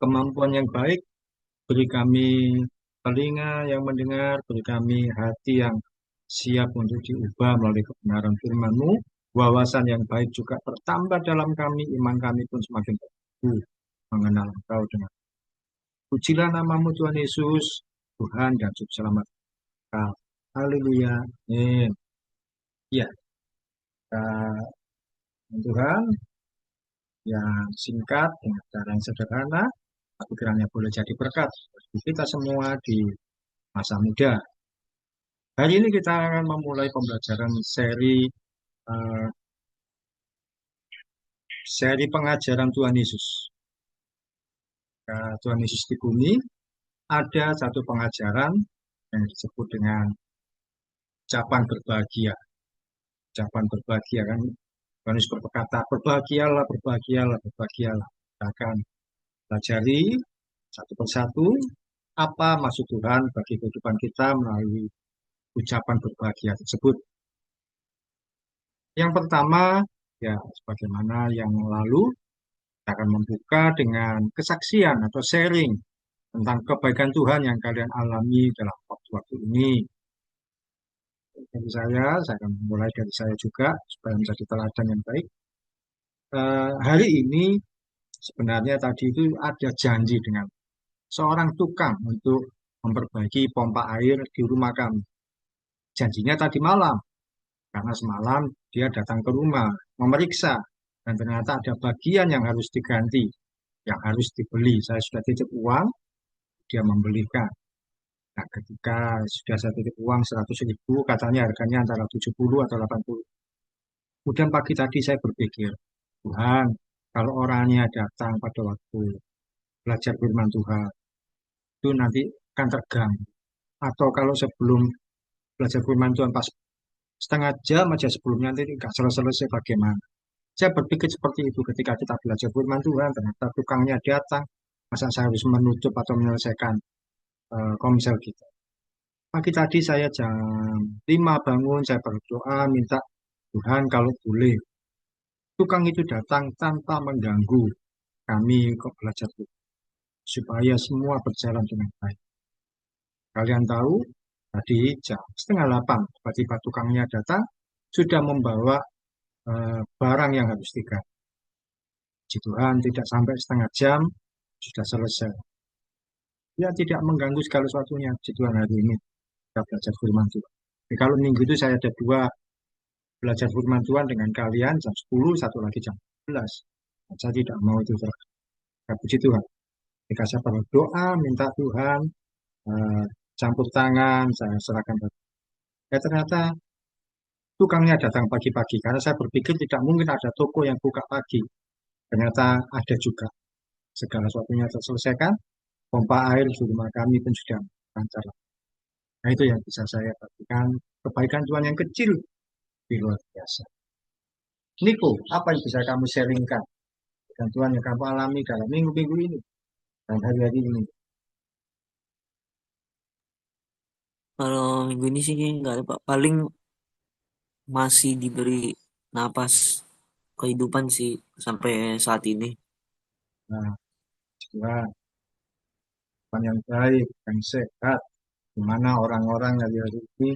kemampuan yang baik, beri kami telinga yang mendengar, beri kami hati yang siap untuk diubah melalui kebenaran firman-Mu, wawasan yang baik juga bertambah dalam kami, iman kami pun semakin teguh mengenal Engkau dengan pujilah namamu Tuhan Yesus, Tuhan dan Juru Selamat kita. Haleluya. Amin. Ya, Tuhan yang singkat dengan cara yang sederhana, tapi kiranya boleh jadi berkat bagi kita semua di masa muda. Hari ini kita akan memulai pembelajaran eh, seri pengajaran Tuhan Yesus. Tuhan Yesus di bumi ada satu pengajaran yang disebut dengan ucapan berbahagia. Ucapan berbahagia kan Tuhan Yesus berkata, berbahagialah, berbahagialah, berbahagialah. Kita akan pelajari satu persatu apa maksud Tuhan bagi kehidupan kita melalui ucapan berbahagia tersebut. Yang pertama, ya sebagaimana yang lalu, kita akan membuka dengan kesaksian atau sharing tentang kebaikan Tuhan yang kalian alami dalam waktu-waktu ini. Dari saya akan mulai dari saya juga, supaya menjadi teladan yang baik. Hari ini sebenarnya tadi itu ada janji dengan seorang tukang untuk memperbaiki pompa air di rumah kami. Janjinya tadi malam, karena semalam dia datang ke rumah, memeriksa, dan ternyata ada bagian yang harus diganti, yang harus dibeli. Saya sudah titip uang, dia membelikan. Nah, ketika sudah saya titip uang 100.000, katanya harganya antara 70 atau 80. Kemudian pagi tadi saya berpikir, Tuhan, kalau orangnya datang pada waktu belajar firman Tuhan, itu nanti akan terganggu. Atau kalau sebelum belajar firman Tuhan pas setengah jam aja sebelumnya nanti nggak selesai-selesai bagaimana. Saya berpikir seperti itu ketika kita belajar firman Tuhan, ternyata tukangnya datang, masa saya harus menutup atau menyelesaikan komsel kita. Pagi tadi saya jam 5 bangun, saya berdoa, minta Tuhan kalau boleh. Tukang itu datang tanpa mengganggu kami kok belajar Tuhan. Supaya semua berjalan dengan baik. Kalian tahu, tadi jam setengah 8, tiba-tiba tukangnya datang, sudah membawa barang yang harus diganti. Puji Tuhan, tidak sampai setengah jam, sudah selesai. Ya, tidak mengganggu segala sesuatunya. Puji Tuhan, hari ini kita belajar firman Tuhan. Jadi, kalau minggu itu saya ada dua belajar firman Tuhan dengan kalian jam 10, satu lagi jam 11. Saya tidak mau itu terjadi. Puji Tuhan. Ketika saya berdoa, minta Tuhan, eh, campur tangan, saya serahkan. Ya ternyata tukangnya datang pagi-pagi, karena saya berpikir tidak mungkin ada toko yang buka pagi. Ternyata ada juga. Segala sesuatunya terselesaikan, pompa air di rumah kami pun sudah lancar. Nah itu yang bisa saya bagikan, kebaikan Tuhan yang kecil, di luar biasa. Niko, apa yang bisa kamu sharingkan dengan Tuhan yang kamu alami dalam minggu-minggu ini dan hari-hari ini? Kalau minggu ini sih nggak ada Pak. Paling masih diberi napas kehidupan sih sampai saat ini. Nah, Tuhan, Tuhan yang baik, yang sehat, di mana orang-orang hari-hari ini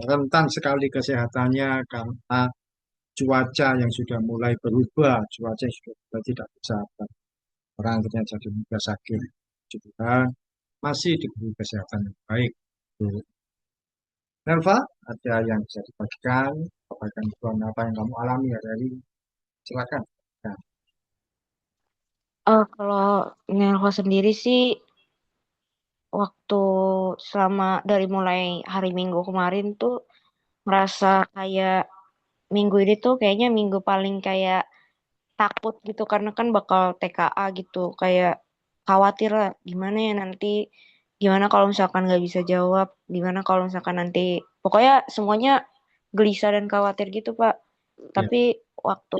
rentan sekali kesehatannya karena cuaca yang sudah mulai berubah, cuaca yang sudah mulai tidak bersahabat. Orang akhirnya jadi mudah sakit. Juga masih diberi kesehatan yang baik. Nelva, ada yang bisa dibagikan, kebaikan Tuhan apa yang kamu alami hari ini? Silakan. Nah, Kalau Nelva sendiri sih waktu selama dari mulai hari Minggu kemarin tuh merasa kayak minggu ini tuh kayaknya minggu paling kayak takut gitu karena kan bakal TKA gitu kayak khawatir lah gimana ya nanti gimana kalau misalkan nggak bisa jawab gimana kalau misalkan nanti pokoknya semuanya gelisah dan khawatir gitu Pak. ya, Tapi waktu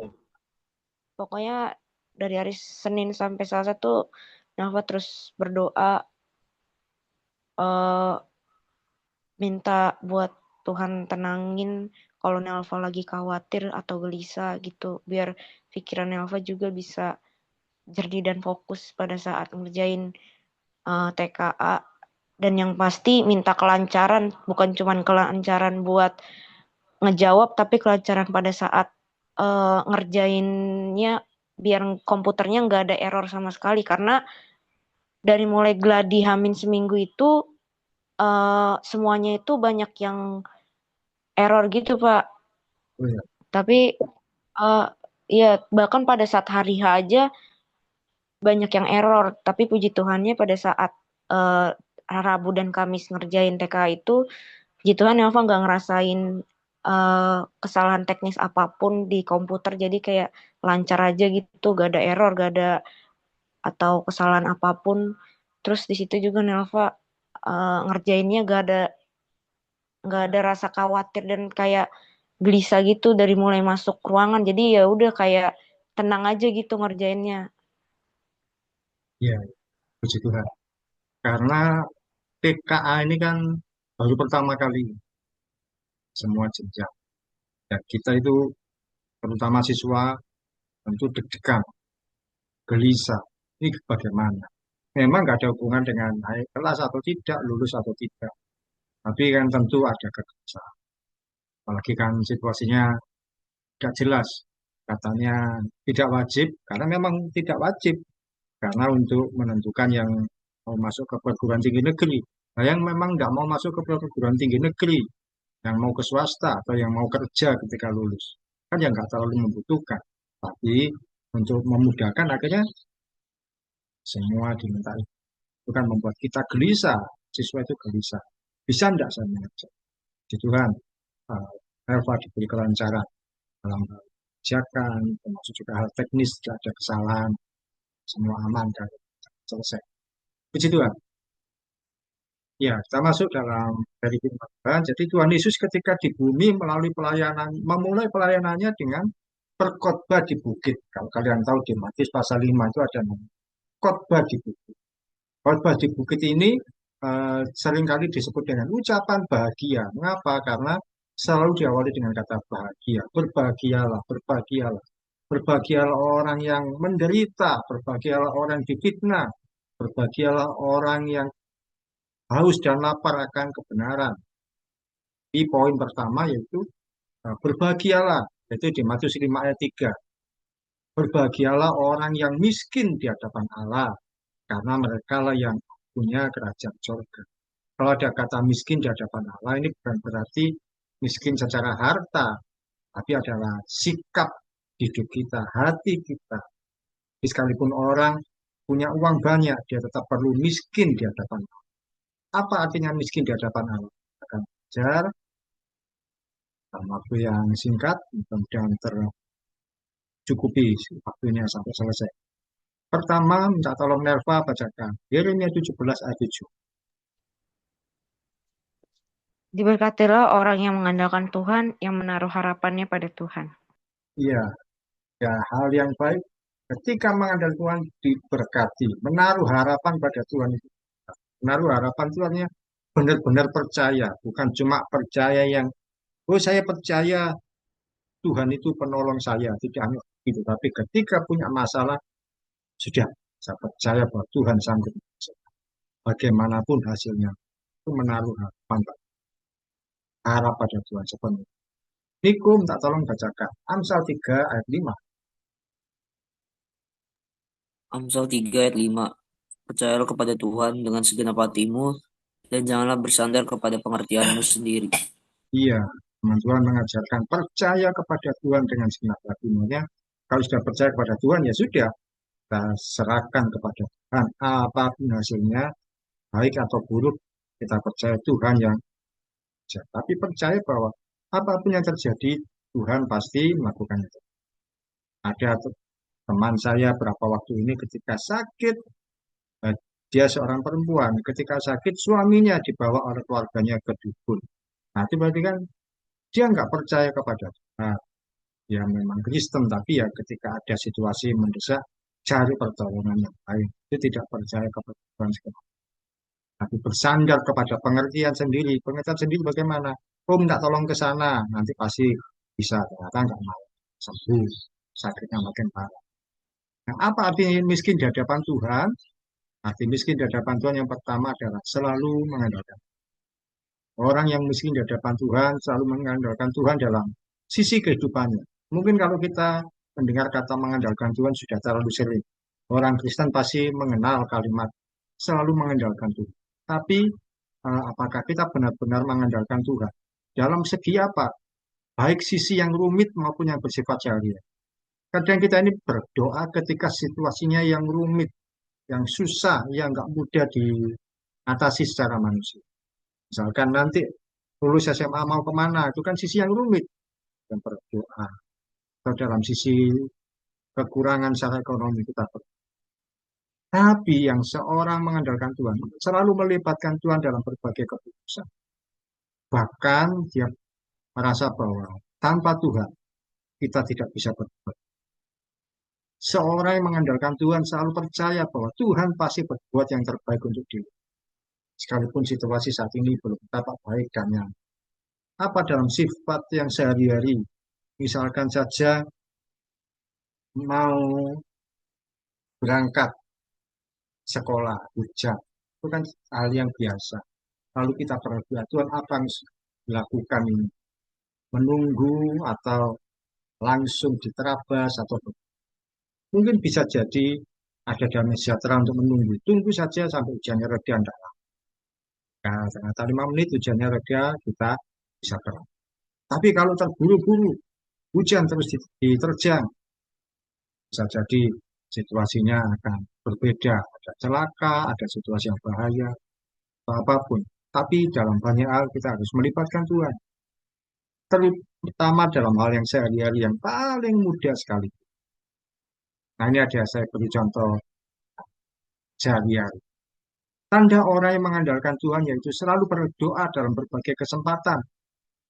pokoknya dari hari Senin sampai Selasa tuh Nelva terus berdoa eh minta buat Tuhan tenangin kalau Nelva lagi khawatir atau gelisah gitu biar pikiran Nelva juga bisa jernih dan fokus pada saat ngerjain TKA. Dan yang pasti minta kelancaran, bukan cuman kelancaran buat ngejawab, tapi kelancaran pada saat ngerjainnya, biar komputernya nggak ada error sama sekali. Karena dari mulai gladi Hamin seminggu itu semuanya itu banyak yang error gitu Pak. Oh ya, Tapi eh ya bahkan pada saat hari H aja banyak yang error. Tapi puji Tuhannya pada saat eh, Rabu dan Kamis ngerjain TK itu, puji Tuhan Elva nggak ngerasain kesalahan teknis apapun di komputer. Jadi kayak lancar aja gitu, gak ada error, gak ada atau kesalahan apapun. Terus di situ juga Nelva ngerjainnya gak ada rasa khawatir dan kayak gelisah gitu dari mulai masuk ruangan. Jadi ya udah kayak tenang aja gitu ngerjainnya. iya, puji Tuhan. Karena TKA ini kan baru pertama kali semua jenjang. Dan kita itu, terutama siswa, tentu deg-degan, gelisah. Ini bagaimana? Memang nggak ada hubungan dengan naik kelas atau tidak, lulus atau tidak. Tapi kan tentu ada kegelisahan. Apalagi kan situasinya tidak jelas. Katanya tidak wajib, karena memang tidak wajib. Karena untuk menentukan yang mau masuk ke perguruan tinggi negeri. Nah, yang memang nggak mau masuk ke perguruan tinggi negeri, yang mau ke swasta atau yang mau kerja ketika lulus, kan yang nggak terlalu membutuhkan. Tapi untuk memudahkan akhirnya semua diminta. Itu kan membuat kita gelisah, siswa itu gelisah. Bisa enggak saya mengajar? Di Tuhan, Elva diberi kelancaran dalam hal kebijakan, termasuk juga hal teknis, tidak ada kesalahan, semua aman dan selesai. Puji Tuhan. Ya, kita masuk dalam dari firman Tuhan. Jadi Tuhan Yesus ketika di bumi melalui pelayanan, memulai pelayanannya dengan berkhotbah di bukit. Kalau kalian tahu di Matius pasal 5 itu ada nama khotbah di bukit. Khotbah di bukit ini seringkali disebut dengan ucapan bahagia. Mengapa? Karena selalu diawali dengan kata bahagia. Berbahagialah, berbahagialah. Berbahagialah orang yang menderita, berbahagialah orang yang difitnah, berbahagialah orang yang haus dan lapar akan kebenaran. Di poin pertama yaitu berbahagialah, yaitu di Matius 5 ayat 3. Berbahagialah orang yang miskin di hadapan Allah, karena mereka lah yang punya kerajaan surga. Kalau ada kata miskin di hadapan Allah, ini bukan berarti miskin secara harta, tapi adalah sikap hidup kita, hati kita. Sekalipun orang punya uang banyak, dia tetap perlu miskin di hadapan Allah. Apa artinya miskin di hadapan Allah? Akan belajar dalam waktu yang singkat, mudah-mudahan tercukupi waktunya sampai selesai. Pertama, minta tolong Nerva bacakan Yeremia 17 ayat 7. Diberkatilah orang yang mengandalkan Tuhan, yang menaruh harapannya pada Tuhan. Iya, ya hal yang baik ketika mengandalkan Tuhan diberkati, menaruh harapan pada Tuhan itu. Menaruh harapan itu artinya benar-benar percaya, bukan cuma percaya yang oh saya percaya Tuhan itu penolong saya, tidak hanya itu, tapi ketika punya masalah sudah saya percaya bahwa Tuhan sanggup. Bagaimanapun hasilnya, itu menaruh harapan, harap pada Tuhan sepenuhnya. Niku minta tolong bacakan Amsal 3 ayat 5. Amsal 3 ayat 5. Percayalah kepada Tuhan dengan segenap hatimu dan janganlah bersandar kepada pengertianmu sendiri. Iya, teman Tuhan mengajarkan percaya kepada Tuhan dengan segenap hatimu. Kalau sudah percaya kepada Tuhan, ya sudah, kita serahkan kepada Tuhan. Apapun hasilnya, baik atau buruk, kita percaya Tuhan yang jahat. Tapi percaya bahwa apapun yang terjadi, Tuhan pasti melakukannya. Ada teman saya berapa waktu ini ketika sakit, eh, dia seorang perempuan, ketika sakit suaminya dibawa oleh keluarganya ke dukun. Nah, itu berarti kan dia nggak percaya kepada Tuhan. Ya memang Kristen, tapi ya ketika ada situasi mendesak, cari pertolongan yang lain. Itu tidak percaya kepada Tuhan sekali. Tapi bersandar kepada pengertian sendiri. Pengertian sendiri bagaimana? Oh, minta tolong ke sana, nanti pasti bisa. Ternyata nggak mau sembuh, sakitnya makin parah. Nah, apa arti miskin di hadapan Tuhan? Arti miskin di hadapan Tuhan yang pertama adalah selalu mengandalkan. Orang yang miskin di hadapan Tuhan selalu mengandalkan Tuhan dalam sisi kehidupannya. Mungkin kalau kita mendengar kata mengandalkan Tuhan sudah terlalu sering. Orang Kristen pasti mengenal kalimat selalu mengandalkan Tuhan. Tapi apakah kita benar-benar mengandalkan Tuhan? Dalam segi apa? Baik sisi yang rumit maupun yang bersifat syariah. Kadang kita ini berdoa ketika situasinya yang rumit, yang susah, yang nggak mudah diatasi secara manusia. Misalkan nanti lulus SMA mau kemana, itu kan sisi yang rumit. Dan berdoa. Atau dalam sisi kekurangan secara ekonomi kita berdoa. Tapi yang seorang mengandalkan Tuhan, selalu melibatkan Tuhan dalam berbagai keputusan. Bahkan dia merasa bahwa tanpa Tuhan, kita tidak bisa berbuat. Seorang yang mengandalkan Tuhan selalu percaya bahwa Tuhan pasti berbuat yang terbaik untuk diri. Sekalipun situasi saat ini belum tampak baik dan nyaman. Apa dalam sifat yang sehari-hari, misalkan saja mau berangkat sekolah, hujan, itu kan hal yang biasa. Lalu kita berdoa, Tuhan apa yang dilakukan ini? Menunggu atau langsung diterabas atau mungkin bisa jadi ada damai sejahtera untuk menunggu. Tunggu saja sampai hujannya reda. Nah, ternyata 5 menit hujannya reda, kita bisa berangkat. Tapi kalau terburu-buru, hujan terus diterjang, bisa jadi situasinya akan berbeda. Ada celaka, ada situasi yang bahaya, atau apapun. Tapi dalam banyak hal kita harus melibatkan Tuhan. Terutama dalam hal yang sehari-hari yang paling mudah sekali. Nah ini ada saya beri contoh sehari-hari. Tanda orang yang mengandalkan Tuhan yaitu selalu berdoa dalam berbagai kesempatan.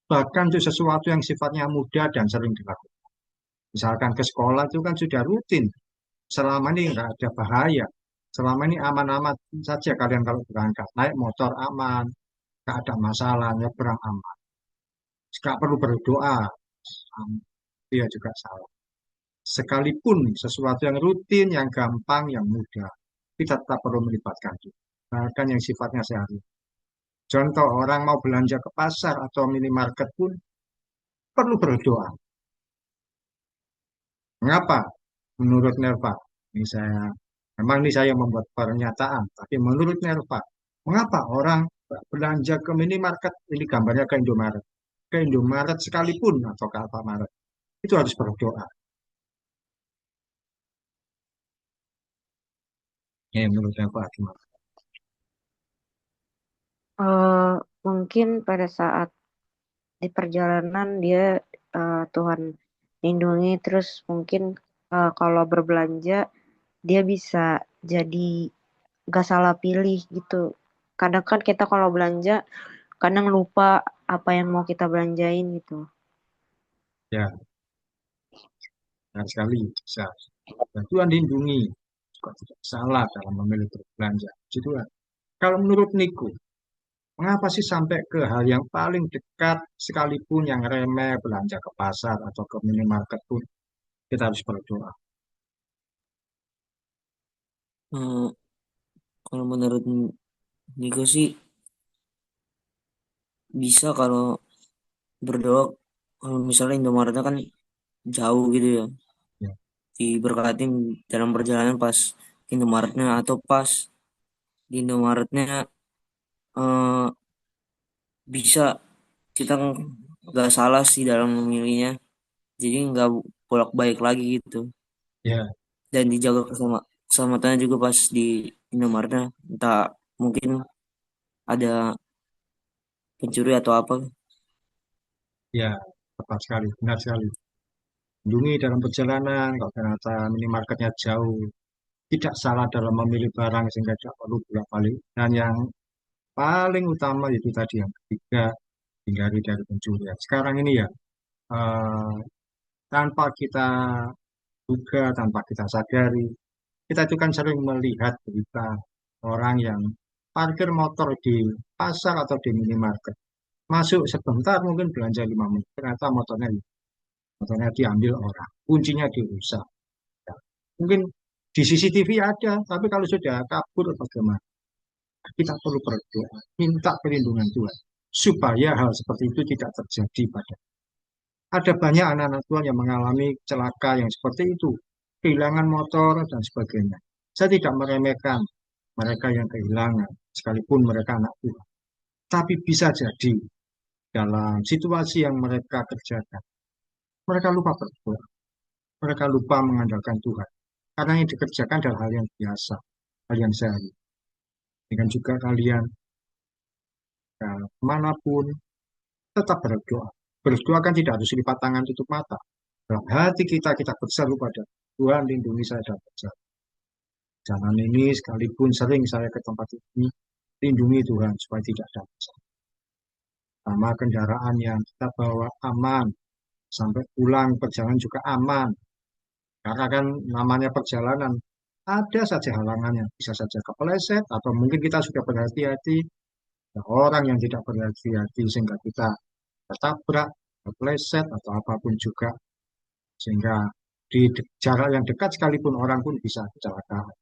Bahkan itu sesuatu yang sifatnya mudah dan sering dilakukan. Misalkan ke sekolah itu kan sudah rutin. Selama ini nggak ada bahaya. Selama ini aman-aman saja kalian kalau berangkat. Naik motor aman, nggak ada masalah, nyebrang aman. Nggak perlu berdoa. Dia juga salah. Sekalipun sesuatu yang rutin, yang gampang, yang mudah, kita tetap perlu melibatkan Tuhan. Bahkan yang sifatnya sehari. Contoh orang mau belanja ke pasar atau minimarket pun perlu berdoa. Mengapa? Menurut Nerva, memang ini saya membuat pernyataan, tapi menurut Nerva, mengapa orang belanja ke minimarket, ini gambarnya ke Indomaret sekalipun atau ke Alfamaret, itu harus berdoa. Ya, menurut Nerva gimana? Eh, Mungkin pada saat di perjalanan dia Tuhan lindungi, terus mungkin kalau berbelanja dia bisa jadi gak salah pilih gitu. Kadang kan kita kalau belanja kadang lupa apa yang mau kita belanjain gitu. Ya, benar sekali bisa. Dan Tuhan lindungi, juga tidak salah dalam memilih berbelanja. Gitu kan. Kalau menurut Niko, mengapa sih sampai ke hal yang paling dekat sekalipun yang remeh belanja ke pasar atau ke minimarket pun kita harus berdoa. Eh, Kalau menurut Niko sih bisa kalau berdoa, kalau misalnya Indomaretnya kan jauh gitu ya, Ya, diberkatin dalam perjalanan pas Indomaretnya, atau pas di Indomaretnya eh, bisa kita nggak salah sih dalam memilihnya, jadi nggak bolak-balik lagi gitu, ya, dan dijaga keselamatannya juga pas di Indomaretnya, entah mungkin ada pencuri atau apa. ya, tepat sekali, benar sekali. Lindungi dalam perjalanan, kalau ternyata minimarketnya jauh, tidak salah dalam memilih barang sehingga tidak perlu bolak-balik. Dan yang paling utama itu tadi yang ketiga, hindari dari pencurian. Sekarang ini ya, eh, tanpa kita duga, tanpa kita sadari, kita itu kan sering melihat berita orang yang parkir motor di pasar atau di minimarket. Masuk sebentar mungkin belanja 5 menit. Ternyata motornya diambil orang. Kuncinya dirusak. Ya. Mungkin Di CCTV ada, tapi kalau sudah kabur bagaimana? Kita perlu berdoa, minta perlindungan Tuhan, supaya hal seperti itu tidak terjadi pada. Ada banyak anak-anak Tuhan yang mengalami celaka yang seperti itu, kehilangan motor dan sebagainya. Saya tidak meremehkan mereka yang kehilangan, sekalipun mereka anak Tuhan. Tapi bisa jadi dalam situasi yang mereka kerjakan, mereka lupa berdoa, mereka lupa mengandalkan Tuhan. Karena yang dikerjakan adalah hal yang biasa, hal yang sehari. Dengan juga kalian, ya, manapun, tetap berdoa. Berdoa kan tidak harus lipat tangan tutup mata. Dalam hati kita berseru pada Tuhan, lindungi saya dan berjalan. Jalan ini sekalipun sering saya ke tempat ini, lindungi Tuhan supaya tidak ada masalah. Sama kendaraan yang kita bawa aman, sampai pulang perjalanan juga aman. Karena kan namanya perjalanan, ada saja halangannya. Bisa saja kepleset, atau mungkin kita sudah berhati-hati, ada orang yang tidak berhati-hati sehingga kita tertabrak, kepleset, atau apapun juga. Sehingga di jarak yang dekat sekalipun orang pun bisa kecelakaan.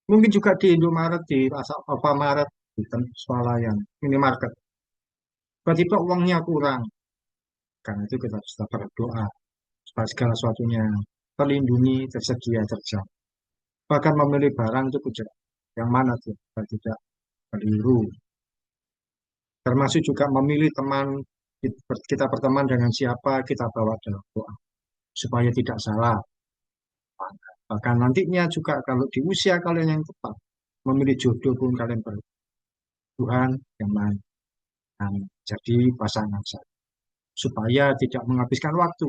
Mungkin juga di Indomaret, di Alfamaret, di swalayan, minimarket. Tiba-tiba uangnya kurang. Karena itu kita harus berdoa supaya segala sesuatunya terlindungi, tersedia, terjamin. Bahkan memilih barang itu juga yang mana tuh, supaya tidak keliru. Termasuk juga memilih teman, kita berteman dengan siapa, kita bawa dalam doa. Supaya tidak salah. Bahkan nantinya juga kalau di usia kalian yang tepat, memilih jodoh pun kalian berdoa. Tuhan yang mana yang jadi pasangan saya. Supaya tidak menghabiskan waktu.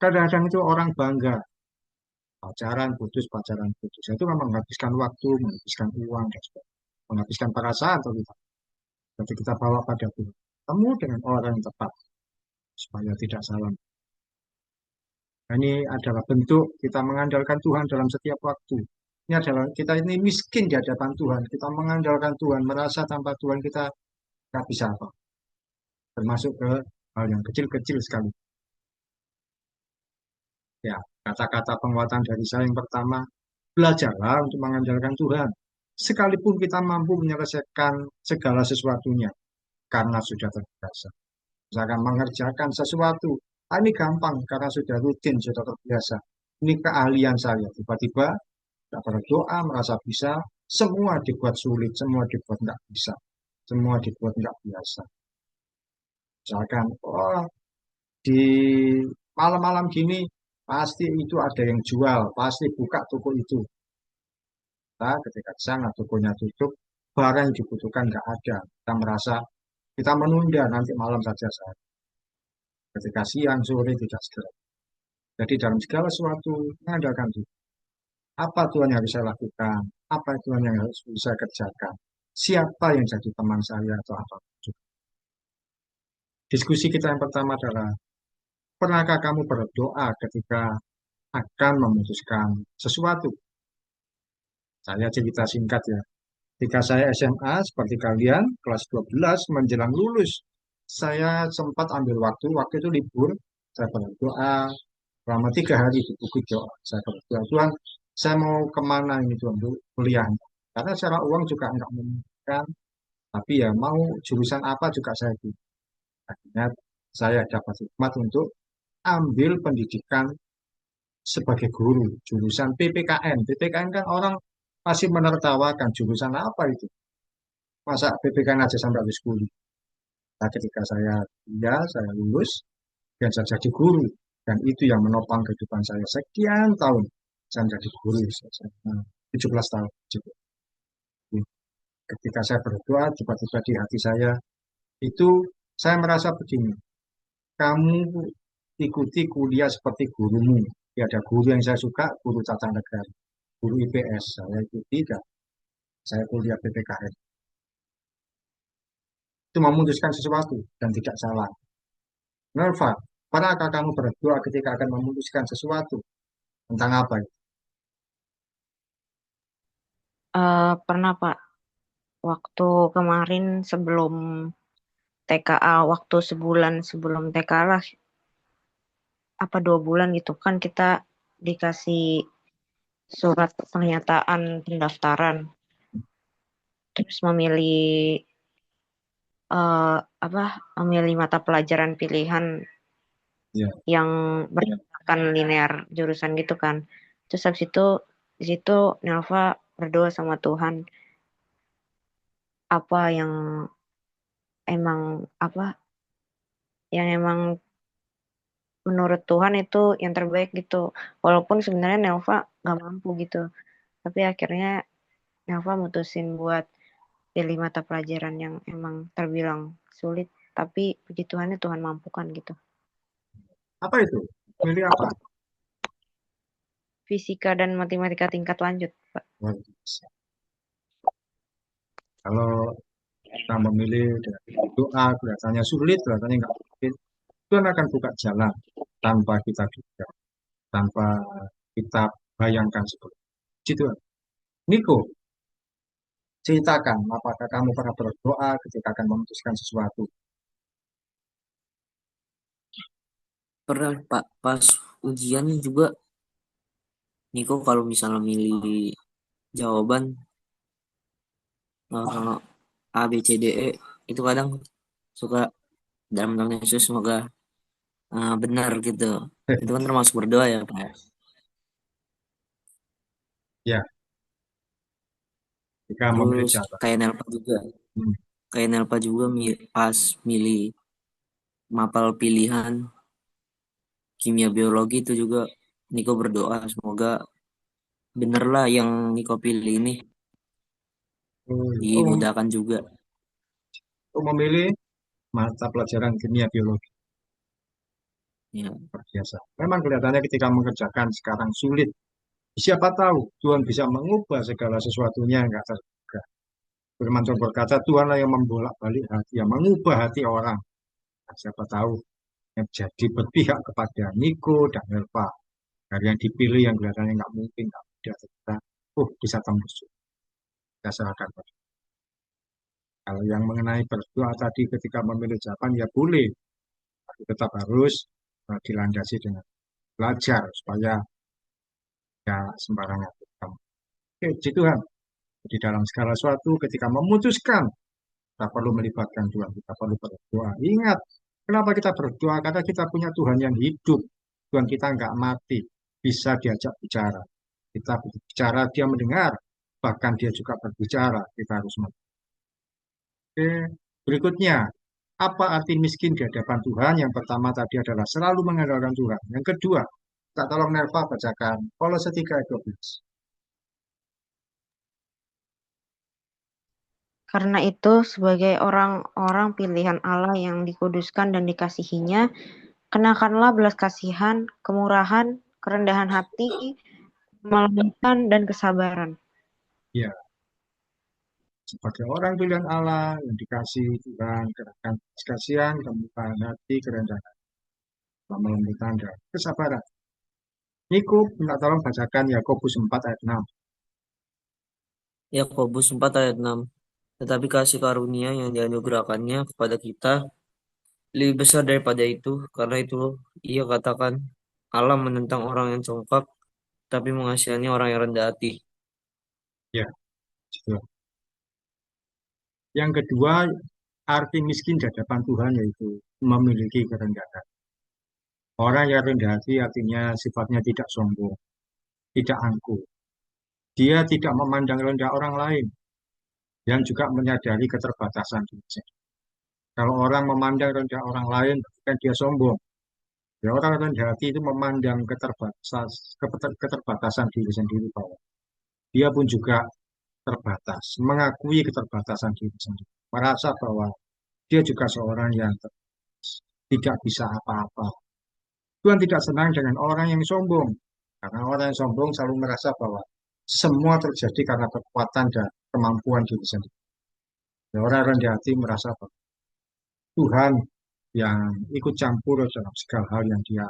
Kadang-kadang itu orang bangga. Pacaran putus. Itu memang menghabiskan waktu, menghabiskan uang, dan sebagainya. Menghabiskan perasaan atau tidak. Jadi kita bawa pada Tuhan. Temu dengan orang yang tepat. Supaya tidak salah. Nah, ini adalah bentuk kita mengandalkan Tuhan dalam setiap waktu. Ini adalah kita ini miskin di hadapan Tuhan. Kita mengandalkan Tuhan, merasa tanpa Tuhan kita nggak bisa apa. Termasuk ke hal yang kecil-kecil sekali. Ya, kata-kata penguatan dari saya yang pertama, belajarlah untuk mengandalkan Tuhan. Sekalipun kita mampu menyelesaikan segala sesuatunya karena sudah terbiasa. Misalkan mengerjakan sesuatu, ini gampang karena sudah rutin, sudah terbiasa. Ini keahlian saya. Tiba-tiba tidak berdoa, merasa bisa, semua dibuat sulit, semua dibuat nggak bisa, semua dibuat nggak biasa. Misalkan, oh, di malam-malam gini pasti itu ada yang jual, pasti buka toko itu. Nah, ketika di sana tokonya tutup, barang yang dibutuhkan nggak ada. Kita merasa kita menunda nanti malam saja saya. Ketika siang sore tidak segera. Jadi dalam segala sesuatu mengandalkan Tuhan. Apa Tuhan yang harus saya lakukan? Apa Tuhan yang harus saya kerjakan? Siapa yang jadi teman saya atau apa? Diskusi kita yang pertama adalah, pernahkah kamu berdoa ketika akan memutuskan sesuatu? Saya cerita singkat ya. Ketika saya SMA, seperti kalian, kelas 12 menjelang lulus, saya sempat ambil waktu itu libur, saya berdoa, selama 3 hari di Bukit Jawa. Saya berdoa, Tuhan, saya mau kemana ini Tuhan, untuk kuliah. Karena secara uang juga enggak memungkinkan, tapi ya mau jurusan apa juga saya pilih. Akhirnya saya dapat hikmat untuk ambil pendidikan sebagai guru, jurusan PPKN. PPKN kan orang masih menertawakan jurusan apa itu. Masa PPKN aja sampai habis kuliah. Nah, ketika saya lulus, dan saya jadi guru. Dan itu yang menopang kehidupan saya sekian tahun. Saya menjadi guru, 17 tahun. Ketika saya berdoa, tiba-tiba di hati saya, itu saya merasa begini, kamu ikuti kuliah seperti gurumu. Ya, ada guru yang saya suka, guru tata negara, guru IPS, saya ikuti, dan saya kuliah PPKN. Itu memutuskan sesuatu dan tidak salah. Nelva, pernahkah kamu berdoa ketika akan memutuskan sesuatu? Tentang apa itu? Pernah Pak, waktu kemarin sebelum TKA, waktu sebulan sebelum TKA lah, apa 2 bulan gitu kan kita dikasih surat pernyataan pendaftaran, terus eh, apa memilih mata pelajaran pilihan Ya, yang berdasarkan linear jurusan gitu kan. Terus habis itu di situ Nelva berdoa sama Tuhan apa yang emang apa yang emang menurut Tuhan itu yang terbaik gitu. Walaupun sebenarnya Nelva nggak mampu gitu, tapi akhirnya Nelva mutusin buat pilih mata pelajaran yang emang terbilang sulit, tapi puji Tuhannya Tuhan mampukan gitu. apa itu? Milih apa? Fisika dan matematika tingkat lanjut, Pak. Luar biasa. Kalau kita memilih dengan doa, kelihatannya sulit, kelihatannya nggak mungkin, Tuhan akan buka jalan tanpa kita duga, tanpa kita bayangkan seperti itu. Niko, ceritakan, apakah kamu pernah berdoa ketika akan memutuskan sesuatu? Pernah Pak, pas ujian juga Niko kalau misalnya milih jawaban eh, A B C D E itu kadang suka dalam nama Yesus semoga benar gitu. Itu kan termasuk berdoa ya Pak. Ya, jika memilih Terus jalan. kayak Nelpa juga, Hmm. pas milih mapel pilihan kimia biologi itu juga Niko berdoa semoga bener lah yang Niko pilih ini Oh, dimudahkan juga. untuk memilih mata pelajaran kimia biologi, Ya, luar biasa. Memang kelihatannya ketika mengerjakan sekarang sulit. Siapa tahu Tuhan bisa mengubah segala sesuatunya enggak terduga. Firman Tuhan berkata, Tuhanlah yang membolak-balik hati, yang mengubah hati orang. Nah, siapa tahu yang jadi berpihak kepada Niko dan Elva. Dari yang dipilih yang kelihatannya nggak mungkin, nggak mudah, ternyata, bisa tembus. Kita serahkan pada. Kalau yang mengenai berdoa tadi ketika memilih jawaban, ya boleh. Tapi tetap harus dilandasi dengan belajar supaya ya sembarangan. Oke, puji Tuhan. Di dalam segala sesuatu ketika memutuskan kita perlu melibatkan Tuhan, kita perlu berdoa. Ingat, kenapa kita berdoa? Karena kita punya Tuhan yang hidup. Tuhan kita nggak mati, bisa diajak bicara. Kita berbicara, dia mendengar. Bahkan dia juga berbicara, kita harus mengerti. Oke, berikutnya, apa arti miskin di hadapan Tuhan? Yang pertama tadi adalah selalu mengandalkan Tuhan. Yang kedua, tak tolong Nerva bacakan Kolose 3 ayat 12. Karena itu, sebagai orang-orang pilihan Allah yang dikuduskan dan dikasihinya, kenakanlah belas kasihan, kemurahan, kerendahan hati, kelembutan, dan kesabaran. Ya, sebagai orang pilihan Allah yang dikasih Tuhan, gerakan kasihan, kemuliaan hati, kerendahan, kelembutan, dan kesabaran. Niku minta tolong bacakan Yakobus 4 ayat 6. Yakobus 4 ayat 6. Tetapi kasih karunia yang dianugerahkannya kepada kita lebih besar daripada itu, karena itu ia katakan Allah menentang orang yang congkak, tapi mengasihani orang yang rendah hati. Ya, gitu. Yang kedua, arti miskin di hadapan Tuhan yaitu memiliki kerendahan. Orang yang rendah hati artinya sifatnya tidak sombong, tidak angkuh. Dia tidak memandang rendah orang lain yang juga menyadari keterbatasan dirinya. Kalau orang memandang rendah orang lain, kan dia sombong. Ya, orang rendah hati itu memandang keterbatasan diri sendiri bahwa dia pun juga terbatas, mengakui keterbatasan diri sendiri, merasa bahwa dia juga seorang yang tidak bisa apa-apa. Tuhan tidak senang dengan orang yang sombong, karena orang yang sombong selalu merasa bahwa semua terjadi karena kekuatan dan kemampuan diri sendiri. Ya, orang rendah hati merasa bahwa Tuhan yang ikut campur dalam segala hal yang dia.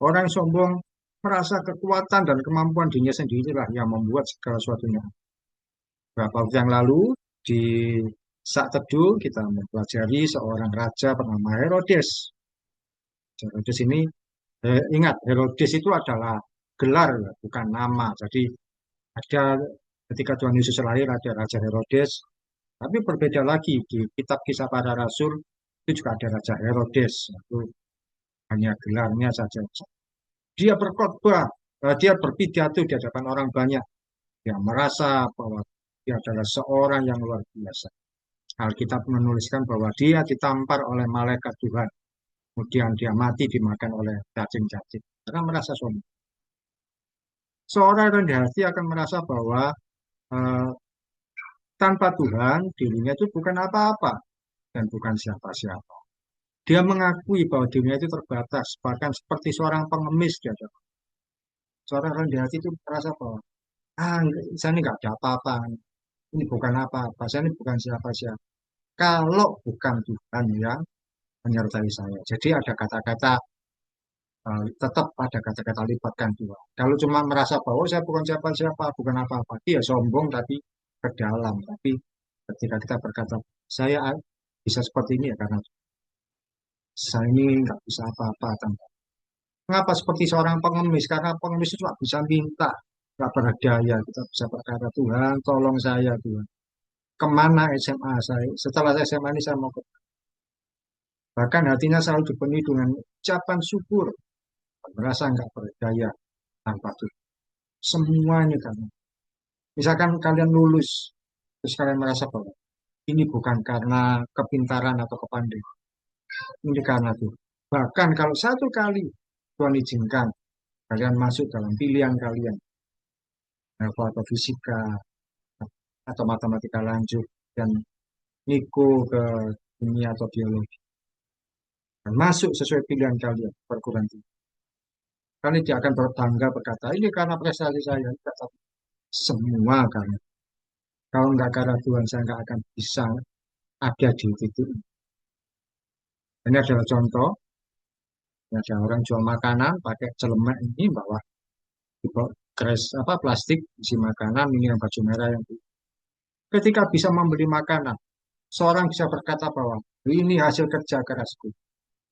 Orang sombong merasa kekuatan dan kemampuan dirinya sendirilah yang membuat segala sesuatunya. Beberapa waktu yang lalu di saat teduh kita mempelajari seorang raja bernama Herodes. Herodes ini ingat Herodes itu adalah gelar, ya, bukan nama. Jadi ada ketika Tuhan Yesus lahir ada Raja Herodes, tapi berbeda lagi di kitab Kisah Para Rasul itu juga ada Raja Herodes. Itu hanya gelarnya saja. Dia berkhotbah, dia berpidato di hadapan orang banyak. Dia merasa bahwa dia adalah seorang yang luar biasa. Alkitab menuliskan bahwa dia ditampar oleh malaikat Tuhan. Kemudian dia mati dimakan oleh cacing-cacing. Karena merasa sombong. Seorang yang rendah hati akan merasa bahwa eh, tanpa Tuhan dirinya itu bukan apa-apa dan bukan siapa-siapa. Dia mengakui bahwa dirinya itu terbatas, bahkan seperti seorang pengemis dia. Seorang rendah hati itu merasa bahwa saya ini nggak ada apa-apa, ini bukan apa-apa, saya ini bukan siapa-siapa. Kalau bukan Tuhan yang menyertai saya. Jadi ada kata-kata tetap ada kata-kata libatkan Tuhan. Kalau cuma merasa bahwa "Oh, saya bukan siapa-siapa, bukan apa-apa, dia sombong tapi ke dalam. Tapi ketika kita berkata saya bisa seperti ini ya karena saya ini nggak bisa apa-apa. Mengapa seperti seorang pengemis? Karena pengemis itu nggak bisa minta, nggak berdaya. Kita bisa berkata Tuhan, tolong saya Tuhan. Kemana SMA saya? Setelah SMA ini saya mau ke. Bahkan hatinya selalu dipenuhi dengan ucapan syukur. Merasa nggak berdaya tanpa Tuhan. Semuanya kan. Misalkan kalian lulus, terus kalian merasa bahwa ini bukan karena kepintaran atau kepandaian. Ini karena Tuhan. Bahkan kalau satu kali Tuhan izinkan kalian masuk dalam pilihan kalian, atau fisika, atau matematika lanjut, dan Niko ke kimia atau biologi. Dan masuk sesuai pilihan kalian, perguruan tinggi. Kalian tidak akan berbangga berkata, ini karena prestasi saya. Tidak, semua karena. Kalau nggak karena Tuhan, saya nggak akan bisa ada di titik ini. Ini adalah contoh. Ini ada orang jual makanan pakai celemek ini bahwa di kres apa plastik isi makanan ini yang baju merah yang ketika bisa membeli makanan, seorang bisa berkata bahwa ini hasil kerja kerasku.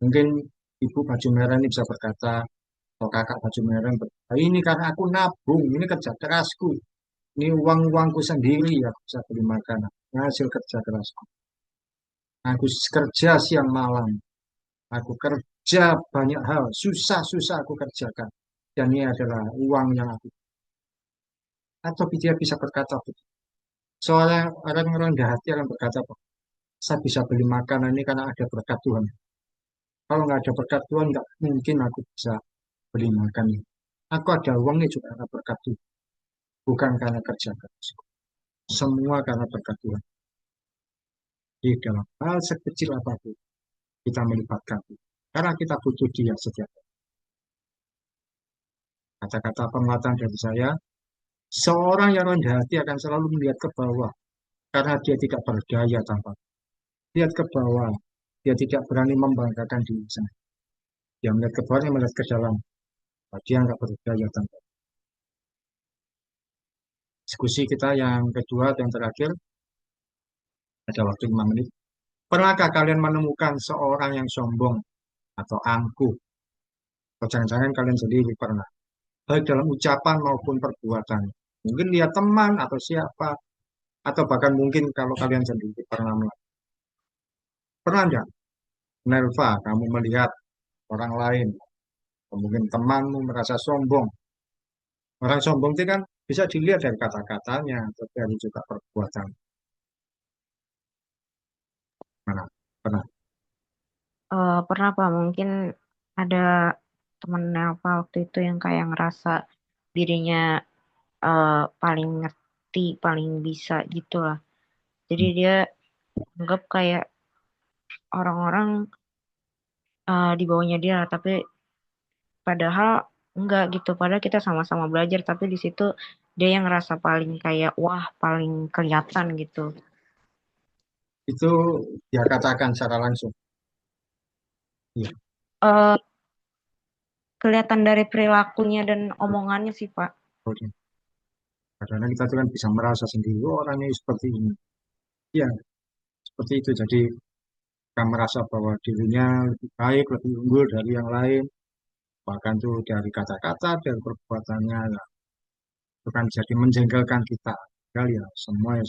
Mungkin ibu baju merah ini bisa berkata, atau kakak baju merah berkata, ini karena aku nabung, ini kerja kerasku. Ini uang-uangku sendiri ya bisa beli makanan. Ini hasil kerja kerasku. Aku kerja siang malam. Aku kerja banyak hal. Susah-susah aku kerjakan. Dan ini adalah uang yang aku. Atau dia bisa berkata, seorang orang rendah hati akan berkata, saya bisa beli makanan ini karena ada berkat Tuhan. Kalau nggak ada berkat Tuhan, nggak mungkin aku bisa beli makan ini. Aku ada uangnya juga karena berkat Tuhan. Bukan karena kerja keras. Semua karena berkat Tuhan. Di dalam hal sekecil apapun, kita melibatkan Tuhan. Karena kita butuh dia setiap hari. Kata-kata penguatan dari saya, seorang yang rendah hati akan selalu melihat ke bawah. Karena dia tidak berdaya tanpa. Lihat ke bawah. Dia tidak berani membanggakan diri sendiri. Dia melihat ke bawah, dia melihat ke dalam. Dia nggak berdaya tanpa. Diskusi kita yang kedua dan terakhir, ada waktu 5 menit. Pernahkah kalian menemukan seorang yang sombong atau angkuh? Atau jangan-jangan kalian sendiri pernah. Baik dalam ucapan maupun perbuatan. Mungkin lihat teman atau siapa. Atau bahkan mungkin kalau kalian sendiri pernah melakukan. Pernah enggak, Nerva, kamu melihat orang lain. Mungkin temanmu merasa sombong. Orang sombong itu kan bisa dilihat dari kata-katanya. Atau dari juga perbuatan. Mana? Pernah. Pernah Pak, mungkin ada temen apa waktu itu yang kayak ngerasa dirinya paling ngerti, paling bisa gitu lah. Jadi dia anggap kayak orang-orang di bawahnya dia, tapi padahal enggak gitu. Padahal kita sama-sama belajar, tapi di situ dia yang ngerasa paling kayak wah, paling kelihatan gitu. Itu dia katakan secara langsung. Iya. eh Kelihatan dari perilakunya dan omongannya sih Pak. Oke. Karena kita tuh kan bisa merasa sendiri, oh, orangnya seperti ini. Ya, seperti itu. Jadi kita merasa bahwa dirinya lebih baik, lebih unggul dari yang lain. bahkan tuh dari kata-kata, dari perbuatannya, ya, itu kan jadi menjengkelkan kita. Padahal ya semua ya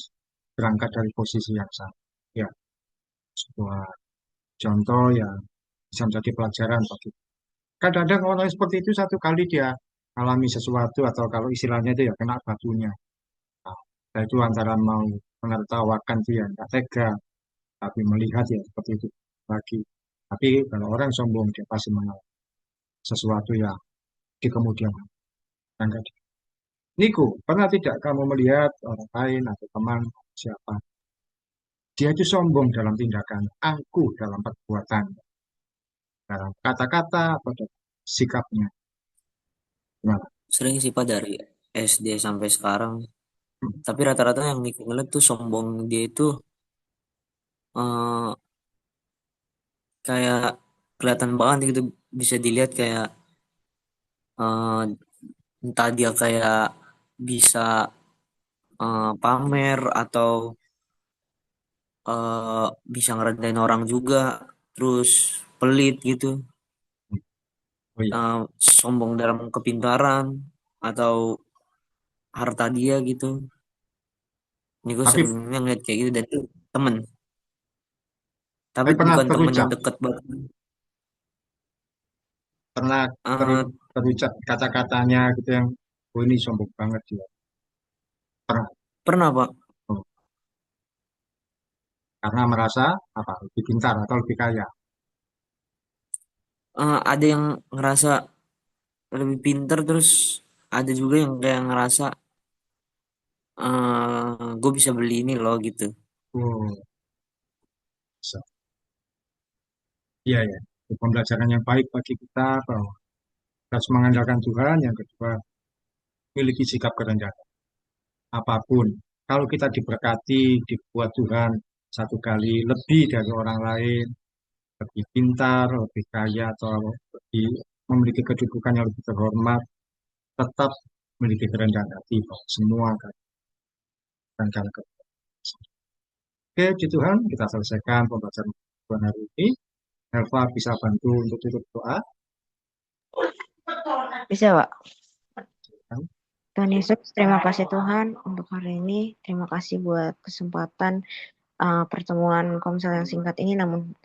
berangkat dari posisi yang sama. Ya, sebuah contoh yang bisa menjadi pelajaran bagi kadang-kadang orang seperti itu satu kali dia alami sesuatu atau kalau istilahnya itu ya kena batunya. Nah, saya itu antara mau menertawakan dia nggak tega, tapi melihat ya seperti itu lagi. Tapi kalau orang sombong dia pasti mengalami sesuatu yang di kemudian hari. Enggak. Niku, pernah tidak kamu melihat orang lain atau teman siapa? Dia itu sombong dalam tindakan, angkuh dalam perbuatan, dalam kata-kata atau dalam sikapnya. Gimana? Sering sih Pak dari SD sampai sekarang. Hmm. Tapi rata-rata yang Niko ngeliat tuh sombong dia itu eh, kayak kelihatan banget gitu, bisa dilihat kayak eh, entah dia kayak bisa pamer atau eh, bisa ngerendahin orang juga, terus pelit gitu, Oh iya, sombong dalam kepintaran atau harta dia gitu. Ini gue tapi seringnya ngeliat kayak gitu dan itu temen, tapi pernah bukan temen yang terucap, deket banget. pernah Eh, terucap kata-katanya gitu yang, oh ini sombong banget dia. Pernah. Pernah Pak. Oh, karena merasa apa? Lebih pintar atau lebih kaya. Ada yang ngerasa lebih pinter, terus ada juga yang kayak ngerasa gue bisa beli ini loh gitu. Oh, bisa. Iya ya. Itu pembelajaran yang baik bagi kita bahwa kita harus mengandalkan Tuhan. Yang kedua, miliki sikap kerendahan. Apapun. Kalau kita diberkati, dibuat Tuhan satu kali lebih dari orang lain, lebih pintar, lebih kaya, atau lebih memiliki kedudukan yang lebih terhormat, tetap memiliki kerendahan hati bahwa semua akan karena kebenaran. Oke, puji Tuhan, kita selesaikan pembelajaran Tuhan hari ini. Elva bisa bantu untuk tutup doa. Bisa, Pak. Tuhan Yesus, terima kasih Tuhan untuk hari ini. Terima kasih buat kesempatan pertemuan komsel yang singkat ini namun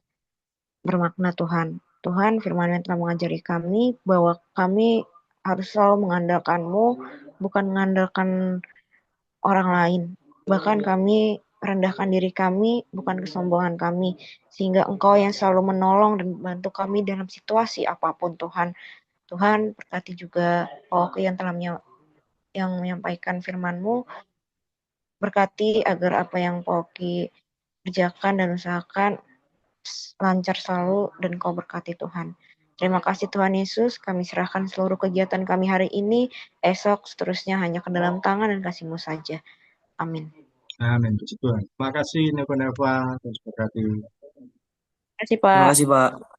bermakna Tuhan. Tuhan, firman yang telah mengajari kami bahwa kami harus selalu mengandalkan-Mu, bukan mengandalkan orang lain. Bahkan kami rendahkan diri kami, bukan kesombongan kami. Sehingga Engkau yang selalu menolong dan membantu kami dalam situasi apapun Tuhan. Tuhan, berkati juga Oki yang telah yang menyampaikan firman-Mu, berkati agar apa yang Oki kerjakan dan usahakan lancar selalu dan Kau berkati Tuhan. Terima kasih Tuhan Yesus, kami serahkan seluruh kegiatan kami hari ini, esok, seterusnya hanya ke dalam tangan dan kasih-Mu saja. Amin. Amin, puji Tuhan. Terima kasih, Neva Neva. Terima kasih. Terima kasih Terima Pak. kasih Pak.